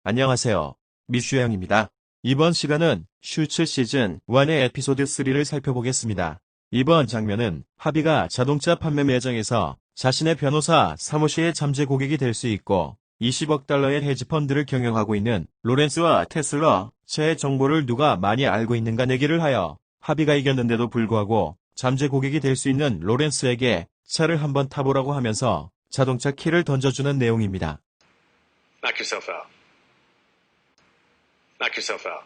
안녕하세요. 미슈양입니다. 이번 시간은 슈츠 시즌 1의 에피소드 3를 살펴보겠습니다. 이번 장면은 하비가 자동차 판매 매장에서 자신의 변호사 사무실의 잠재 고객이 될 수 있고 20억 달러의 헤지펀드를 경영하고 있는 로렌스와 테슬라 제 정보를 누가 많이 알고 있는가 내기를 하여 하비가 이겼는데도 불구하고 잠재 고객이 될 수 있는 로렌스에게 차를 한번 타보라고 하면서 자동차 키를 던져주는 내용입니다. Knock yourself out. Knock yourself out.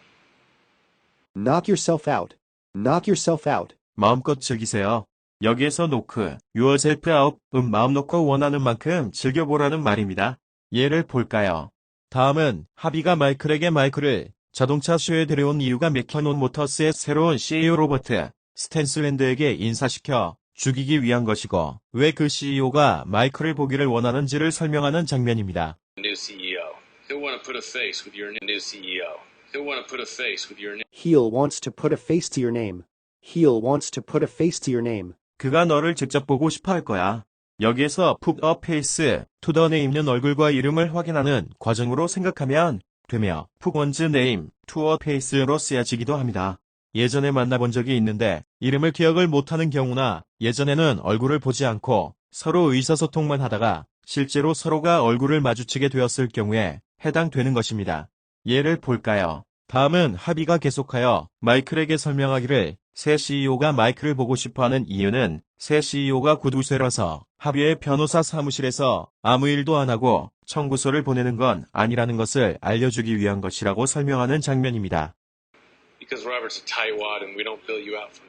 Knock yourself out. Knock yourself out. 마음껏 즐기세요. 여기에서 노크, yourself out, 마음 놓고 원하는 만큼 즐겨보라는 말입니다. 예를 볼까요? 다음은 하비가 마이클에게 마이클을 자동차 쇼에 데려온 이유가 맥켜논 모터스의 새로운 CEO 로버트 스탠슬랜드에게 인사시켜 죽이기 위한 것이고 왜 그 CEO가 마이클을 보기를 원하는지를 설명하는 장면입니다. New CEO. He'll want to put a face with your new CEO. He'll want to put a face with your new. Heel wants to put a face to your name. Heel wants to put a face to your name. 그가 너를 직접 보고 싶어 할 거야. 여기에서 put a face to the name는 얼굴과 이름을 확인하는 과정으로 생각하면 되며 put one's name to a face로 쓰여지기도 합니다. 예전에 만나본 적이 있는데 이름을 기억을 못하는 경우나 예전에는 얼굴을 보지 않고 서로 의사소통만 하다가 실제로 서로가 얼굴을 마주치게 되었을 경우에 해당되는 것입니다. 예를 볼까요? 다음은 하비가 계속하여 마이클에게 설명하기를 새 CEO가 마이클을 보고 싶어하는 이유는 새 CEO가 구두쇠라서 하비의 변호사 사무실에서 아무 일도 안 하고 청구서를 보내는 건 아니라는 것을 알려주기 위한 것이라고 설명하는 장면입니다. Because Robert's a tightwad and we don't bill you out for.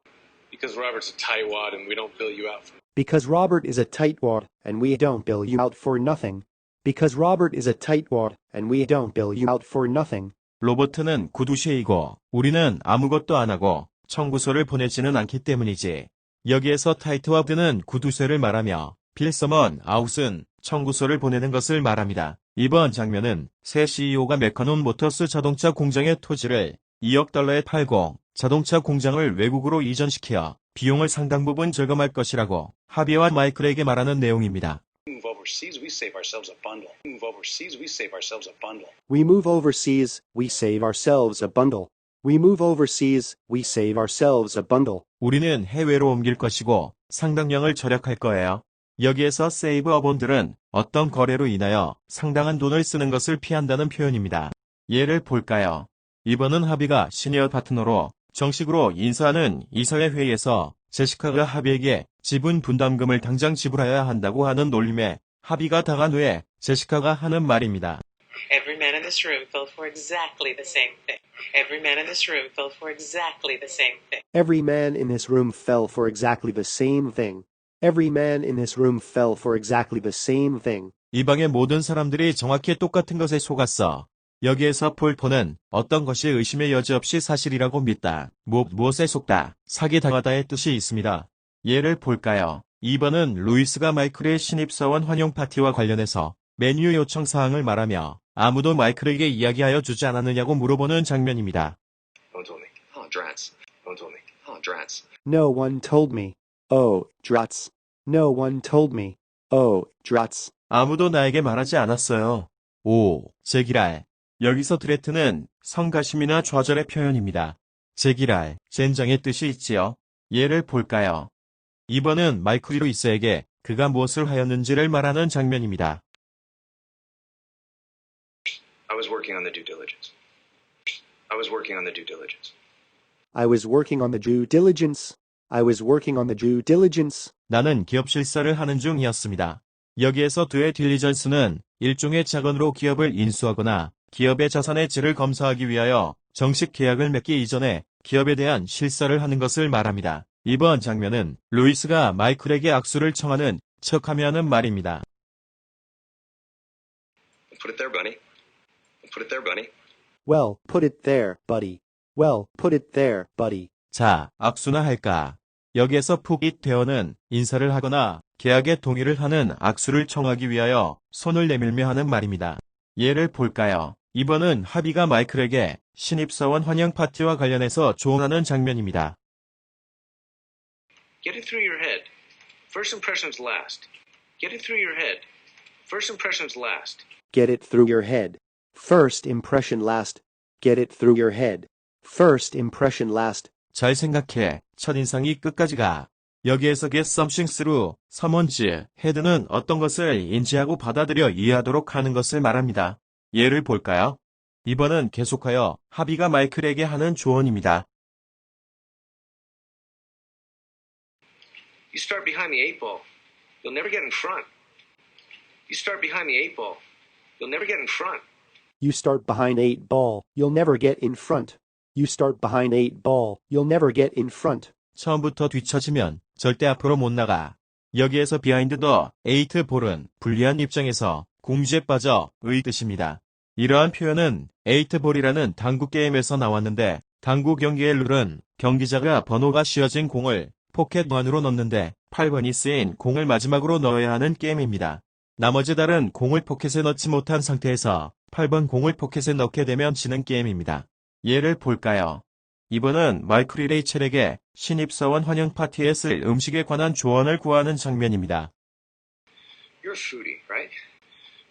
Because Robert's a tightwad and we don't bill you out for. Because Robert is a tightwad and we don't bill you out for nothing. Because Robert is a tightwad and we don't bill you out for nothing. 로버트는 구두쇠이고 우리는 아무것도 안 하고 청구서를 보내지는 않기 때문이지. 여기에서 타이트와드는 구두쇠를 말하며 빌서먼 아웃은 청구서를 보내는 것을 말합니다. 이번 장면은 새 CEO가 맥커논 모터스 자동차 공장의 토지를 2억 달러에 팔고 자동차 공장을 외국으로 이전시켜 비용을 상당 부분 절감할 것이라고 하비와 마이클에게 말하는 내용입니다. Move overseas, we save ourselves a bundle. Move overseas, we save ourselves a bundle. We move overseas, we save ourselves a bundle. We move overseas, we save ourselves a bundle. 우리는 해외로 옮길 것이고 상당량을 절약할 거예요. 여기에서 save a bundle은 어떤 거래로 인하여 상당한 돈을 쓰는 것을 피한다는 표현입니다. 예를 볼까요? 이번은 하비가 시니어 파트너로 정식으로 인사하는 이사회 회의에서 제시카가 하비에게 지분 분담금을 당장 지불해야 한다고 하는 놀림에 하비가 당한 후에 제시카가 하는 말입니다. Every man in this room fell for exactly the same thing. Every man in this room fell for exactly the same thing. Every man in this room fell for exactly the same thing. Every man in this room fell for exactly the same thing. 이 방의 모든 사람들이 정확히 똑같은 것에 속았어. 여기에서 폴포는 어떤 것이 의심의 여지 없이 사실이라고 믿다. 무엇에 속다, 사기당하다의 뜻이 있습니다. 예를 볼까요? 2번은 루이스가 마이클의 신입사원 환영 파티와 관련해서 메뉴 요청 사항을 말하며 아무도 마이클에게 이야기하여 주지 않았느냐고 물어보는 장면입니다. No one told me. Oh, drats. No one told me. Oh, drats. No one told me. Oh, druts. No one told me. Oh, druts. 아무도 나에게 말하지 않았어요. 오, 제기랄. 여기서 드레트는 성가심이나 좌절의 표현입니다. 제기랄, 젠장의 뜻이 있지요. 예를 볼까요? 2번은 마이클 루이스에게 그가 무엇을 하였는지를 말하는 장면입니다. I was working on the due diligence. I was working on the due diligence. I was working on the due diligence. I was working on the due diligence. 나는 기업 실사를 하는 중이었습니다. 여기에서 드의 딜리전스는 일종의 자건으로 기업을 인수하거나 기업의 자산의 질을 검사하기 위하여 정식 계약을 맺기 이전에 기업에 대한 실사를 하는 것을 말합니다. 이번 장면은 루이스가 마이클에게 악수를 청하는 척하며 하는 말입니다. Put it there, buddy. Put it there, buddy. Well, put it there, buddy. Well, put it there, buddy. 자, 악수나 할까? 여기에서 put it there는 인사를 하거나 계약에 동의를 하는 악수를 청하기 위하여 손을 내밀며 하는 말입니다. 예를 볼까요? 이번은 하비가 마이클에게 신입사원 환영 파티와 관련해서 조언하는 장면입니다. Get it through your head. First impressions last. Get it through your head. First impressions last. Get it through your head. First impression last. Get it through your head. First impression last. 잘 생각해. 첫인상이 끝까지 가. 여기에서 get something through, someone's head는 어떤 것을 인지하고 받아들여 이해하도록 하는 것을 말합니다. 예를 볼까요? 2번은 계속하여 하비가 마이클에게 하는 조언입니다. You start behind the eight ball, you'll never get in front. You start behind the eight ball, you'll never get in front. You start behind 8 ball. You'll never get in front. You start behind 8 ball. You'll never get in front. 처음부터 뒤처지면 절대 앞으로 못 나가. 여기에서 behind the 8 ball은 불리한 입장에서 공주에 빠져 의 뜻입니다. 이러한 표현은 8 ball이라는 당구 게임에서 나왔는데 당구 경기의 룰은 경기자가 번호가 씌어진 공을 포켓 안으로 넣는데 8번이 쓰인 공을 마지막으로 넣어야 하는 게임입니다. 나머지 달은 공을 포켓에 넣지 못한 상태에서 8번 공을 포켓에 넣게 되면 지는 게임입니다. 예를 볼까요? 2번은 마이클이 레이첼에게 신입사원 환영 파티에 쓸 음식에 관한 조언을 구하는 장면입니다. You're a foodie, right?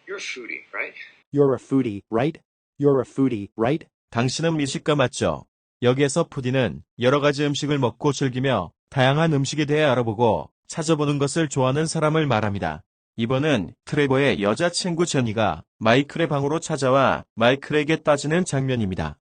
You're a foodie, right? You're a foodie, right? You're a foodie, right? 당신은 미식가 맞죠? 여기에서 푸디는 여러 가지 음식을 먹고 즐기며 다양한 음식에 대해 알아보고 찾아보는 것을 좋아하는 사람을 말합니다. 2번은 트레버의 여자친구 제니가 마이클의 방으로 찾아와 마이클에게 따지는 장면입니다.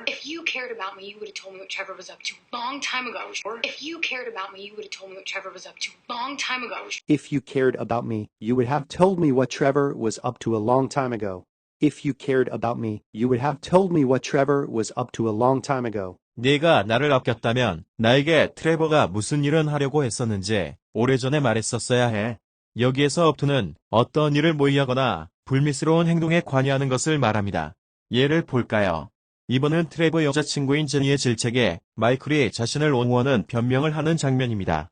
If you cared about me, you would have told me what Trevor was up to a long time ago. If you cared about me, you would have told me what Trevor was up to a long time ago. If you cared about me, you would have told me what Trevor was up to a long time ago. If you cared about me, you would have told me what Trevor was up to a long time ago. 네가 나를 아꼈다면 나에게 트레버가 무슨 일은 하려고 했었는지 오래전에 말했었어야 해. 여기에서 upto는 어떤 일을 모의하거나 불미스러운 행동에 관여하는 것을 말합니다. 예를 볼까요? 2번은 트레버 여자친구인 제니의 질책에 마이클이 자신을 옹호하는 변명을 하는 장면입니다.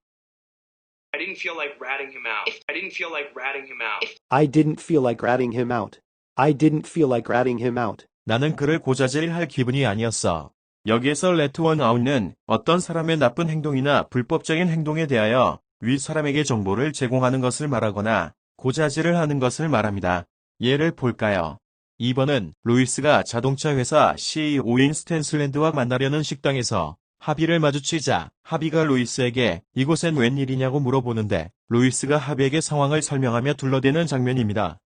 I didn't feel like ratting him out. I didn't feel like ratting him out. I didn't feel like ratting him out. I didn't feel like ratting him out. 나는 그를 고자질할 기분이 아니었어. 여기에서 let one out는 어떤 사람의 나쁜 행동이나 불법적인 행동에 대하여 위 사람에게 정보를 제공하는 것을 말하거나 고자질을 하는 것을 말합니다. 예를 볼까요? 2번은 루이스가 자동차 회사 CEO인 스탠슬랜드와 만나려는 식당에서 하비를 마주치자 하비가 루이스에게 이곳엔 웬일이냐고 물어보는데 루이스가 하비에게 상황을 설명하며 둘러대는 장면입니다.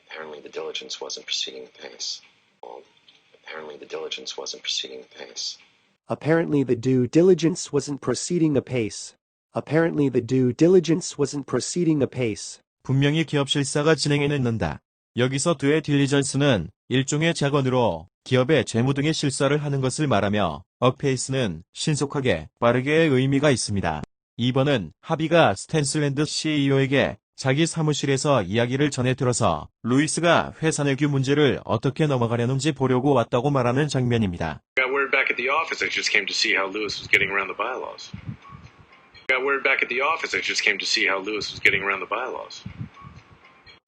Apparently the diligence wasn't proceeding apace. Apparently the diligence wasn't proceeding apace. Apparently the due diligence wasn't proceeding apace. Apparently the due diligence wasn't proceeding apace. 분명히 기업 실사가 진행해냈는다. 여기서 드의 딜리전스는 일종의 작언으로 기업의 재무 등의 실사를 하는 것을 말하며 어페이스는 신속하게, 빠르게의 의미가 있습니다. 2번은 하비가 스탠슬랜드 CEO에게 자기 사무실에서 이야기를 전해 들어서 루이스가 회사 내규 문제를 어떻게 넘어가려는지 보려고 왔다고 말하는 장면입니다. Got word back at the office. I just came to see how Lewis was getting around the bylaws. Got word back at the office. I just came to see how Lewis was getting around the bylaws.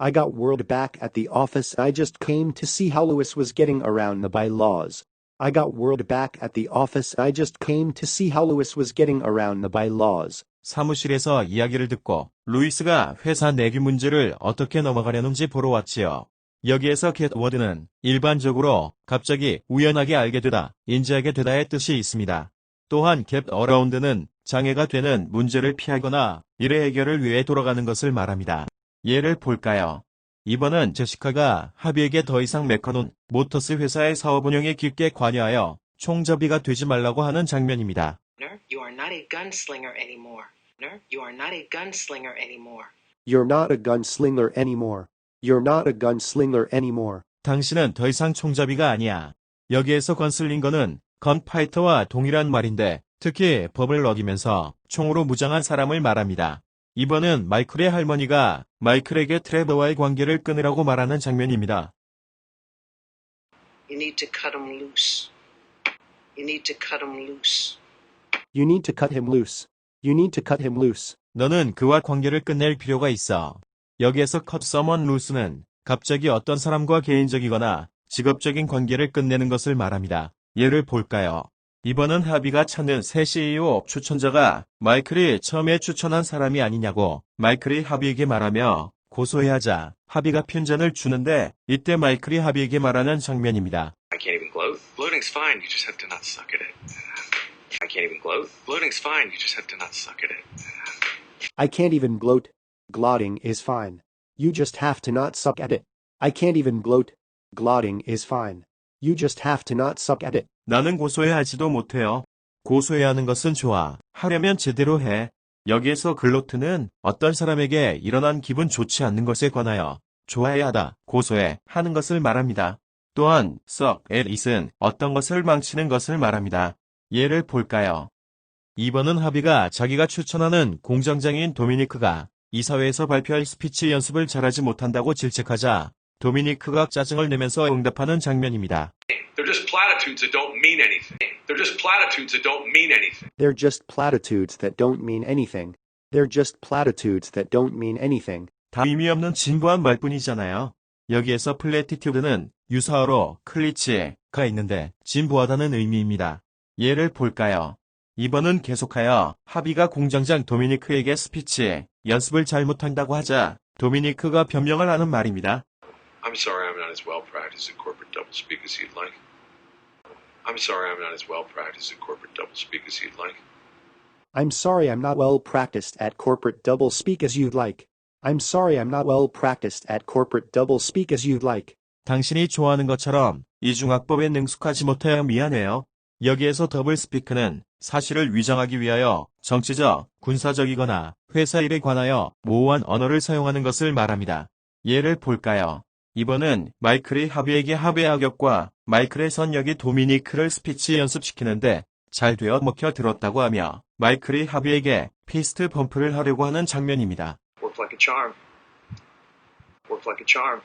I got word back at the office. I just came to see how Lewis was getting around the bylaws. I got word back at the office. I just came to see how Lewis was getting around the bylaws. 사무실에서 이야기를 듣고 루이스가 회사 내규 문제를 어떻게 넘어가려는지 보러 왔지요. 여기에서 get word는 일반적으로 갑자기 우연하게 알게 되다, 인지하게 되다의 뜻이 있습니다. 또한 get around는 장애가 되는 문제를 피하거나 일의 해결을 위해 돌아가는 것을 말합니다. 예를 볼까요? 2번은 제시카가 하비에게 더 이상 메커논 모터스 회사의 사업 운영에 깊게 관여하여 총잡이가 되지 말라고 하는 장면입니다. You are not a gunslinger anymore. You are not a gunslinger anymore. You're not a gunslinger anymore. You're not a gunslinger anymore. 당신은 더 이상 총잡이가 아니야. 여기에서 건슬링거는 건파이터와 동일한 말인데 특히 법을 어기면서 총으로 무장한 사람을 말합니다. 2번은 마이클의 할머니가 마이클에게 트레버와의 관계를 끊으라고 말하는 장면입니다. You need to cut him loose. You need to cut him loose. You need to cut him loose. You need to cut him loose. 너는 그와 관계를 끝낼 필요가 있어. 여기에서 cut someone loose는 갑자기 어떤 사람과 개인적이거나 직업적인 관계를 끝내는 것을 말합니다. 예를 볼까요? 2번은 하비가 찾는 새 CEO 추천자가 마이클이 처음에 추천한 사람이 아니냐고 마이클이 하비에게 말하며 고소해하자 하비가 편전을 주는데 이때 마이클이 하비에게 말하는 장면입니다. I can't even gloat. Gloating's fine, you just have to not suck at it. I can't even gloat. Gloating's fine, you just have to not suck at it. I can't even gloat. Glotting is fine. You just have to not suck at it. I can't even gloat. Glotting is fine. You just have to not suck at it. 나는 고소해하지도 못해요. 고소해하는 것은 좋아. 하려면 제대로 해. 여기에서 글로트는 어떤 사람에게 일어난 기분 좋지 않는 것에 관하여 좋아해야 하다, 고소해 하는 것을 말합니다. 또한 suck at it은 어떤 것을 망치는 것을 말합니다. 예를 볼까요? 2번은 하비가 자기가 추천하는 공장장인 도미니크가 이사회에서 발표할 스피치 연습을 잘하지 못한다고 질책하자 도미니크가 짜증을 내면서 응답하는 장면입니다. They're just platitudes that don't mean anything. They're just platitudes that don't mean anything. They're just platitudes that don't mean anything. They're just platitudes that don't mean anything. 다 의미 없는 진부한 말뿐이잖아요. 여기에서 플래티튜드는 유사어로 클리치가 있는데 진부하다는 의미입니다. 예를 볼까요? 2번은 계속하여 하비가 공장장 도미니크에게 스피치 연습을 잘못한다고 하자 도미니크가 변명을 하는 말입니다. I'm sorry I'm not as well practiced at corporate doublespeak as you'd like. I'm sorry I'm not as well practiced at corporate doublespeak as you'd like. I'm sorry I'm not well practiced at corporate doublespeak as you'd like. I'm sorry I'm not well practiced at corporate doublespeak as you'd like. 당신이 좋아하는 것처럼 이중학법에 능숙하지 못하여 미안해요. 여기에서 더블스피크는 사실을 위장하기 위하여 정치적, 군사적이거나 회사 일에 관하여 모호한 언어를 사용하는 것을 말합니다. 예를 볼까요? 2번은 마이클이 하비에게 하비의 악역과 마이클의 선역이 도미니크를 스피치 연습시키는데 잘 되어 먹혀 들었다고 하며 마이클이 하비에게 피스트 범프를 하려고 하는 장면입니다. Worked like a charm. Worked like a charm.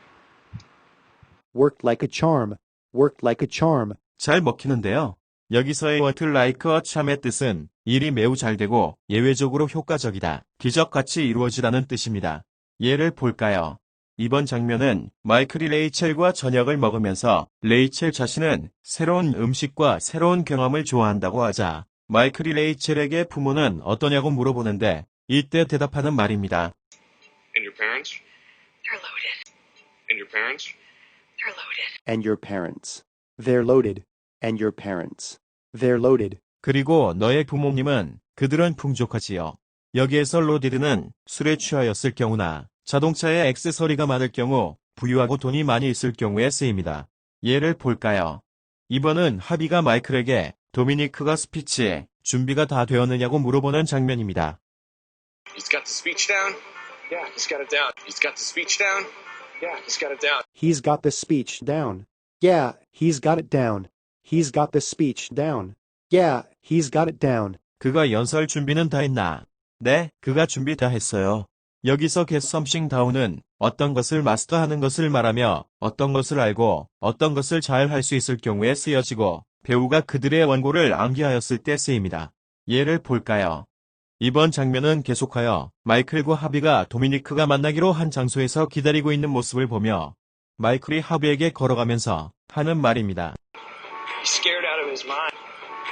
Worked like a charm. Worked like a charm. 잘 먹히는데요. 여기서의 work like a charm의 뜻은 일이 매우 잘 되고 예외적으로 효과적이다, 기적같이 이루어지다는 뜻입니다. 예를 볼까요? 이번 장면은 마이클이 레이첼과 저녁을 먹으면서 레이첼 자신은 새로운 음식과 새로운 경험을 좋아한다고 하자 마이클이 레이첼에게 부모는 어떠냐고 물어보는데 이때 대답하는 말입니다. And your parents? They're loaded. And your parents? They're loaded. And your parents. They're loaded. And your parents. They're loaded. 그리고 너의 부모님은 그들은 풍족하지요. 여기에서 로디드는 술에 취하였을 경우나 자동차에 액세서리가 많을 경우, 부유하고 돈이 많이 있을 경우에 쓰입니다. 예를 볼까요? 2번은 하비가 마이클에게 도미니크가 스피치 준비가 다 되었느냐고 물어보는 장면입니다. He's got the speech down? Yeah, he's got it down. He's got the speech down? Yeah, he's got it down. He's got the speech down. Yeah, he's got it down. He's got the speech down. Yeah, he's got it down. 그가 연설 준비는 다 했나? 네, 그가 준비 다 했어요. 여기서 get something down은 어떤 것을 마스터하는 것을 말하며 어떤 것을 알고 어떤 것을 잘 할 수 있을 경우에 쓰여지고 배우가 그들의 원고를 암기하였을 때 쓰입니다. 예를 볼까요? 이번 장면은 계속하여 마이클과 하비가 도미니크가 만나기로 한 장소에서 기다리고 있는 모습을 보며 마이클이 하비에게 걸어가면서 하는 말입니다. He's scared out of his mind.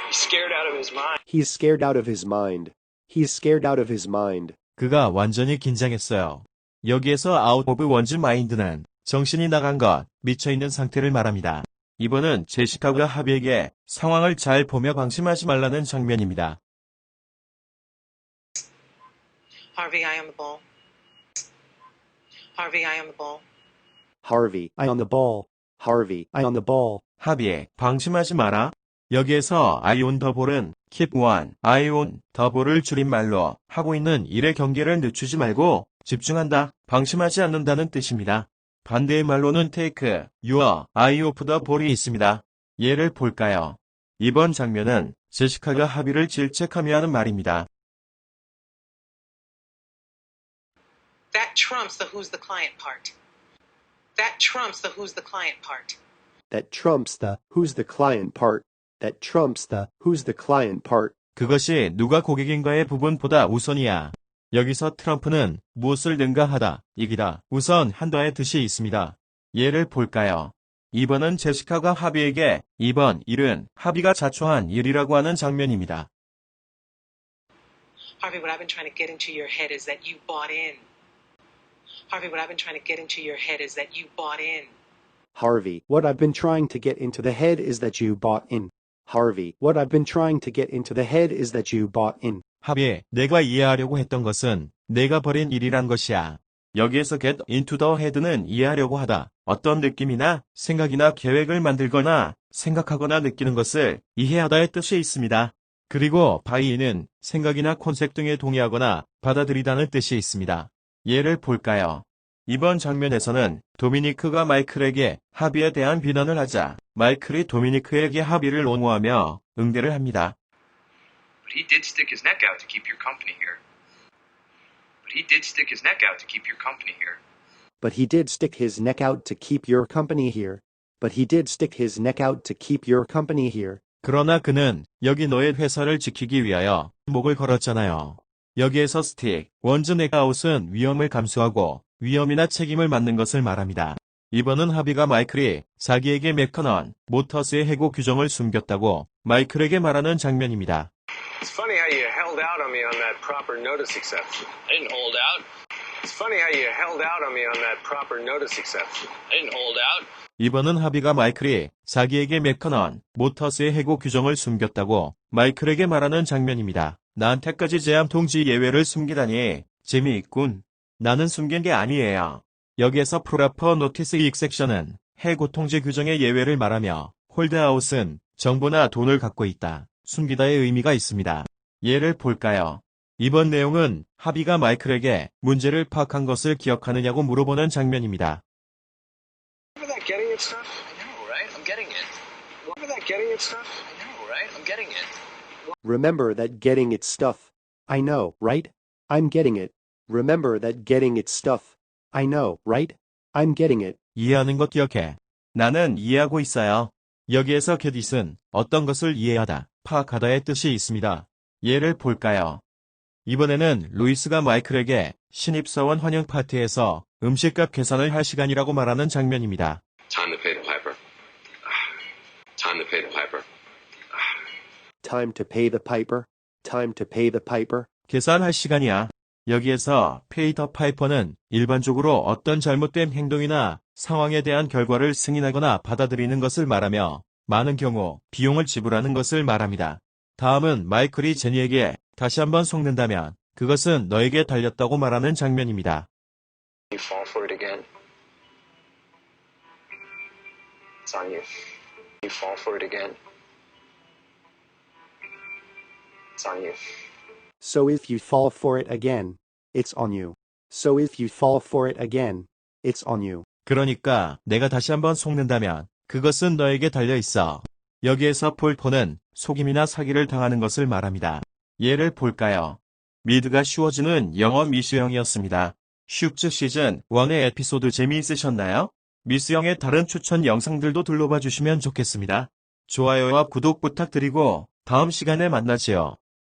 He's scared out of his mind. He's scared out of his mind. He's scared out of his mind. 그가 완전히 긴장했어요. 여기에서 out of one's mind는 정신이 나간 것, 미쳐있는 상태를 말합니다. 이번은 제시카가 하비에게 상황을 잘 보며 방심하지 말라는 장면입니다. Harvey, eye on the ball. Harvey, eye on the ball. Harvey, eye on the ball. Harvey, eye on the ball. 하비에 방심하지 마라. 여기에서 eye on the ball은 keep one, eye on the ball을 줄임말로 하고 있는 일의 경계를 늦추지 말고 집중한다, 방심하지 않는다는 뜻입니다. 반대의 말로는 take your eye off the ball이 있습니다. 예를 볼까요? 이번 장면은 제시카가 하비를 질책하며 하는 말입니다. That trumps the who's the client part. That trumps the who's the client part. That trumps the who's the client part. That trumps the who's the client part. 그것이 누가 고객인가의 부분보다 우선이야. 여기서 트럼프는 무엇을 능가하다, 이기다, 우선 한다의 뜻이 있습니다. 예를 볼까요? 2번은 제시카가 하비에게 이번 일은 하비가 자초한 일이라고 하는 장면입니다. Harvey, what I've been trying to get into your head is that you bought in. Harvey, what I've been trying to get into your head is that you bought in. Harvey, what I've been trying to get into the head is that you bought in. Harvey, what I've been trying to get into the head is that you bought in. 하비, 내가 이해하려고 했던 것은 내가 벌인 일이란 것이야. 여기에서 get into the head는 이해하려고 하다. 어떤 느낌이나 생각이나 계획을 만들거나 생각하거나 느끼는 것을 이해하다의 뜻이 있습니다. 그리고 buy in은 생각이나 콘셉트 등에 동의하거나 받아들이다는 뜻이 있습니다. 예를 볼까요? 이번 장면에서는 도미니크가 마이클에게 하비에 대한 비난을 하자 마이클이 도미니크에게 하비를 옹호하며 응대를 합니다. But he did stick his neck out to keep your company here. But he did stick his neck out to keep your company here. But he did stick his neck out to keep your company here. But he did stick his neck out to keep your company here. 그러나 그는 여기 너의 회사를 지키기 위하여 목을 걸었잖아요. 여기에서 stick, 원즈 neckout은 위험을 감수하고 위험이나 책임을 맡는 것을 말합니다. 이번은 하비가 마이클이 자기에게 맥커넌 모터스의 해고 규정을 숨겼다고 마이클에게 말하는 장면입니다. It's funny how you held out on me on that proper notice exception. I didn't hold out. It's funny how you held out on me on that proper notice exception. I didn't hold out. 이번은 하비가 마이클이 자기에게 맥커넌 모터스의 해고 규정을 숨겼다고 마이클에게 말하는 장면입니다. 나한테까지 제한 통지 예외를 숨기다니 재미있군. 나는 숨긴 게 아니에요. 여기에서 프로퍼 노티스 익섹션은 해고 통지 규정의 예외를 말하며 홀드아웃은 정보나 돈을 갖고 있다. 숨기다의 의미가 있습니다. 예를 볼까요? 이번 내용은 하비가 마이클에게 문제를 파악한 것을 기억하느냐고 물어보는 장면입니다. Remember that getting it stuff? I know, right? I'm getting it. Remember that getting it stuff? I know, right? I'm getting it. Remember that getting it stuff. I know, right? I'm getting it. Remember that getting it stuff. I know, right? I'm getting it. 이해하는 것 기억해. 나는 이해하고 있어요. 여기에서 get it은 어떤 것을 이해하다, 파악하다의 뜻이 있습니다. 예를 볼까요? 이번에는 루이스가 마이클에게 신입사원 환영 파티에서 음식값 계산을 할 시간이라고 말하는 장면입니다. Time to pay the piper. Time to pay the piper. Time to pay the piper. Time to pay the piper. 계산할 시간이야. 여기에서 pay the piper는 일반적으로 어떤 잘못된 행동이나 상황에 대한 결과를 승인하거나 받아들이는 것을 말하며 많은 경우 비용을 지불하는 것을 말합니다. 다음은 마이클이 제니에게 다시 한번 속는다면 그것은 너에게 달렸다고 말하는 장면입니다. You fall for it again. It's on you. You fall for it again. It's on you. So if you fall for it again, it's on you. So if you fall for it again, it's on you. 그러니까 내가 다시 한번 속는다면 그것은 너에게 달려 있어. 여기에서 폴포는 속임이나 사기를 당하는 것을 말합니다. 예를 볼까요? 미드가 쉬워지는 영어 미수영이었습니다. 슈츠 시즌 1의 에피소드 재미있으셨나요? 미수영의 다른 추천 영상들도 둘러봐 주시면 좋겠습니다. 좋아요와 구독 부탁드리고 다음 시간에 만나지요.